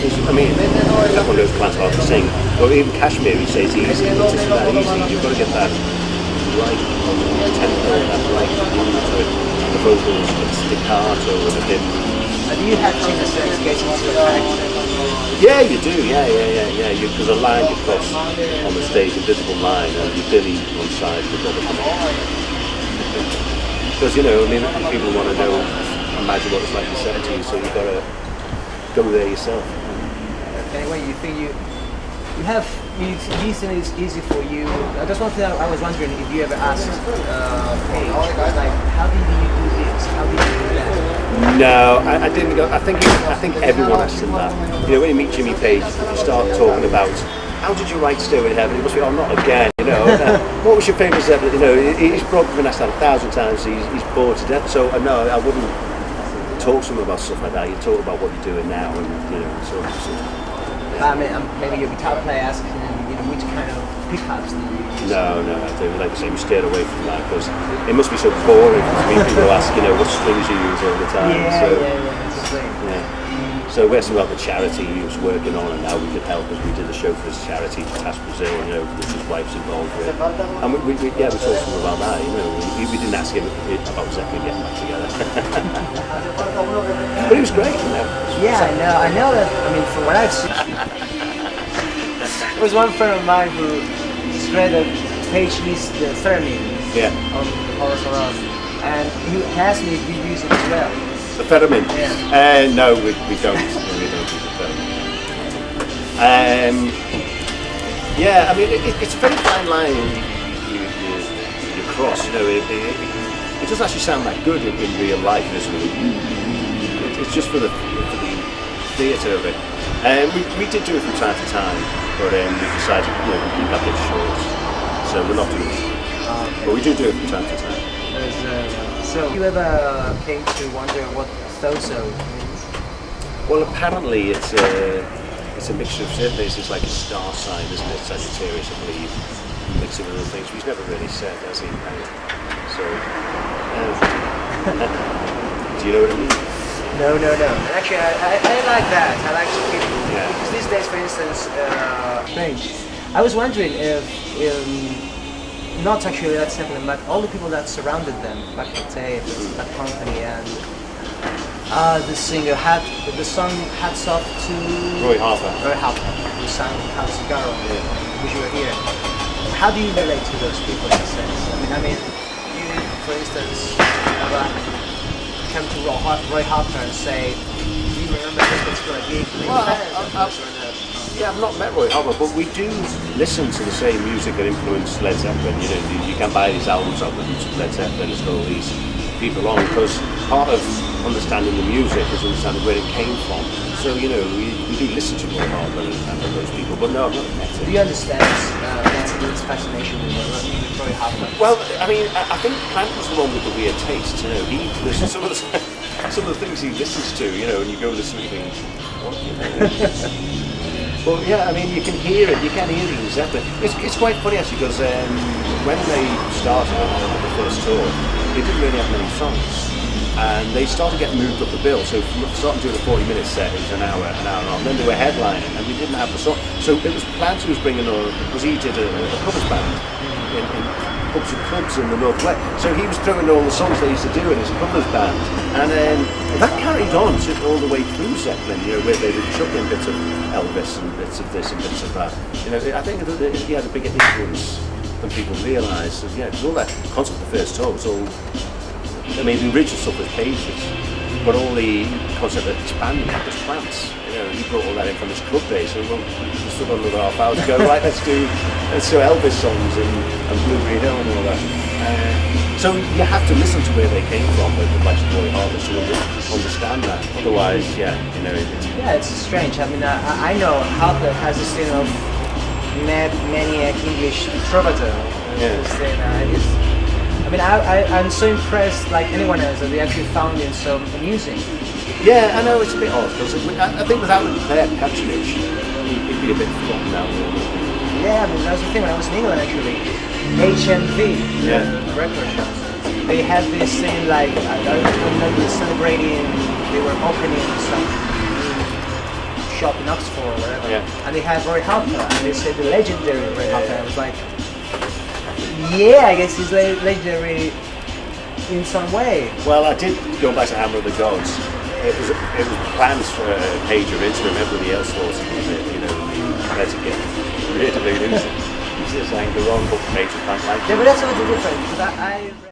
I mean, that one of those plants hard to sing. Or even Kashmir, he says easy. It's just that easy. You've got to get that right tempo, that right groove to it. The vocals, the staccato, and a bit. Do you have chances getting into the character? Yeah, you do. Yeah. There's a line you cross on the stage, a visible line, and you're Billy on side with other people. Because, I mean, people want to know, imagine what it's like in the 70s, so you've got to go there yourself. Anyway, you think you have, it's easy for you. That's one thing I was wondering if you ever asked Paige, like, how did you do this? How did you do that? No, I didn't go. I think everyone asks him that. When you meet Jimmy Page, you start talking about, how did you write Stairway to Heaven? He must be, not again, what was your favourite Zeppelin? He's probably been asked that 1,000 times, he's bored to death. So, no, I wouldn't talk to him about stuff like that. You talk about what you're doing now, and, so. I mean, maybe your guitar player asking which kind of pickups do you use? No, I do. Like I say, we steer away from that because it must be so boring to me. People ask, what strings you use all the time. Yeah, that's the thing. Yeah. So we asked him about the charity he was working on and how we could help as we did a show for his charity, Task Brazil, which his wife's involved with. And we talked to him about that, we didn't ask him about Zeppelin getting back together. But it was great, Yeah, I know that, from what I've seen, there was one friend of mine who read that Page is the theremin on Horus Around, and he asked me if you use it as well. The theremin? Yeah. No, we don't. We don't use the theremin. It's a very fine line you cross. It doesn't actually sound that good in real life, doesn't it? It's just for the theatre of it. We did do it from time to time, but we decided we keep that bit short, so we're not doing it. But we do it from time to time. So you ever came to wonder what Zoso means? Well, apparently it's a mixture of certain things. It's like a star sign, isn't it? Sagittarius, I believe. Mixing with other things. He's never really said, has he? So, do you know what I mean? No. Actually, I like that. I like to keep because these days, for instance, I was wondering if not actually Led Zeppelin, but all the people that surrounded them back in the day, that company, and the singer had the song "Hats Off" to Roy Harper, who sang "House Cigarro," which you were here. How do you relate to those people in a sense? I mean, you, for instance, come to Roy Harper and say, "Do you remember this particular gig?" I've not met Roy Harper, but we do listen to the same music that influenced Led Zeppelin. You can buy these albums of Led Zeppelin. It's got all these people on because part of understanding the music is understanding where it came from. So we do listen to Roy Harper and those people, but no, I've not met him. Do you understand Led fascination with Roy Harper? Well, I think Plant was the one with the weird taste. He listens to some of the things he listens to. And you go listen to things. What? Well, you can hear it. You can hear it in Zeppelin. It's quite funny actually because when they started on the first tour, they didn't really have many songs, and they started getting moved up the bill. So from starting doing a 40-minute set, it was an hour and a half. And then they were headlining, and we didn't have the song. So it was Plant who was bringing on because he did a covers band in pubs and clubs in the Northwest. So he was throwing all the songs they used to do in his covers band, and that carried on all the way through Zeppelin. Where they would chuck in bits of Elvis and bits of this and bits of that. I think he had a bigger influence than people realise. So, all that concept of the first tour was all. The original stuff was Pages, but all the concept of expanding it was Plants. He brought all that in from his club days. So we still got another half hour to go. Right, let's do Elvis songs and Blue Green Hill and all that. So you have to listen to where they came from, with like Roy Harper, to understand that. Otherwise, it's strange. I know Harper has this thing of maniac English troubadour. I'm so impressed, like anyone else, that they actually found it so amusing. Yeah, I know it's a bit odd because I think without their patronage, it'd be a bit forgotten now. Yeah, that was the thing when I was in England actually. HMV, record shops. They had this thing like I don't know, celebrating. They were opening some shop in Oxford or whatever, Yeah. and they had Roy Harper, and they said the legendary Roy Harper. I was like, yeah, I guess he's legendary in some way. Well, I did go back to Hammer of the Gods. It was plans for Page originally. Everybody else thought you know, had to get rid of it. He was just saying the wrong book. Page was like. Yeah, but that's a little different because I